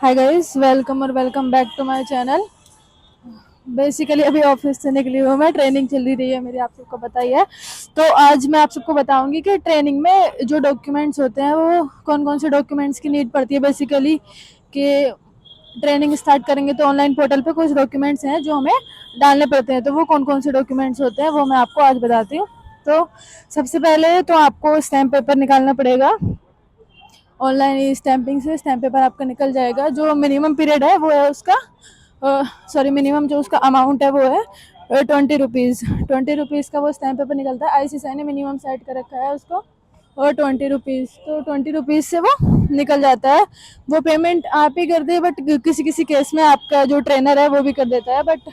हाय guys, welcome और welcome back to my channel. Basically अभी office से निकली हूँ मैं। ट्रेनिंग चल रही है मेरी, आप सबको पता ही है। तो आज मैं आप सबको बताऊंगी कि ट्रेनिंग में जो डॉक्यूमेंट्स होते हैं वो कौन कौन से डॉक्यूमेंट्स की नीड पड़ती है। बेसिकली कि ट्रेनिंग स्टार्ट करेंगे तो ऑनलाइन पोर्टल पे कुछ डॉक्यूमेंट्स हैं जो हमें डालने पड़ते हैं। तो वो कौन कौन से डॉक्यूमेंट्स होते हैं वो मैं आपको आज बताती हूँ। तो सबसे पहले तो आपको स्टैम्प पेपर निकालना पड़ेगा। ऑनलाइन स्टैंपिंग से स्टैम्प पेपर आपका निकल जाएगा। जो मिनिमम पीरियड है वो है उसका, सॉरी, मिनिमम जो उसका अमाउंट है वो है 20 रुपीज़। 20 रुपीज़ का वो स्टैम्प पेपर निकलता है। आईसीसीआई ने मिनिमम सेट कर रखा है उसको, और 20 रुपीज़। तो 20 रुपीज़ से वो निकल जाता है। वो पेमेंट आप ही कर दे, बट किसी किसी केस में आपका जो ट्रेनर है वो भी कर देता है। बट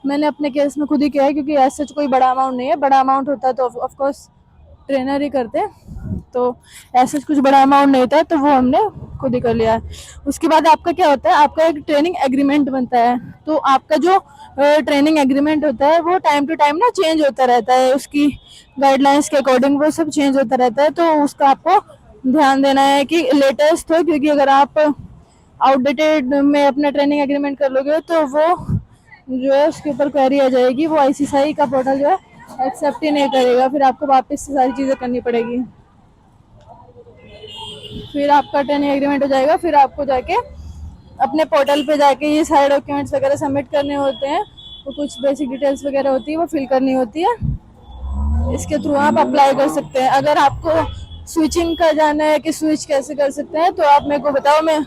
मैंने अपने केस में खुद ही किया है, क्योंकि ऐसा कोई बड़ा अमाउंट नहीं है। बड़ा अमाउंट होता तो ऑफकोर्स ट्रेनर ही करते। तो ऐसा कुछ बड़ा अमाउंट नहीं था, तो वो हमने खुद ही कर लिया है। उसके बाद आपका क्या होता है, आपका एक ट्रेनिंग एग्रीमेंट बनता है। तो आपका जो ट्रेनिंग एग्रीमेंट होता है वो टाइम टू टाइम ना चेंज होता रहता है। उसकी गाइडलाइंस के अकॉर्डिंग वो सब चेंज होता रहता है। तो उसका आपको ध्यान देना है कि लेटेस्ट हो, क्योंकि अगर आप आउटडेटेड में अपना ट्रेनिंग एग्रीमेंट कर लोगे तो वो जो है उसके ऊपर क्वेरी आ जाएगी। वो आईसीसीआई का पोर्टल जो है एक्सेप्ट ही नहीं करेगा। फिर आपको वापस से सारी चीज़ें करनी पड़ेगी। फिर आपका ट्रेनिंग एग्रीमेंट हो जाएगा। फिर आपको जाके अपने पोर्टल पे जाके ये सारे डॉक्यूमेंट्स वगैरह सबमिट करने होते हैं। वो कुछ बेसिक डिटेल्स वगैरह होती है वो फिल करनी होती है। इसके थ्रू आप अप्लाई कर सकते हैं। अगर आपको स्विचिंग का जाना है कि स्विच कैसे कर सकते हैं तो आप मेरे को बताओ, मैं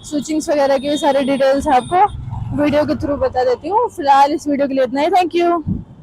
स्विचिंग्स वगैरह की सारी डिटेल्स आपको वीडियो के थ्रू बता देती हूँ। फिलहाल इस वीडियो के लिए इतना ही। Thank you.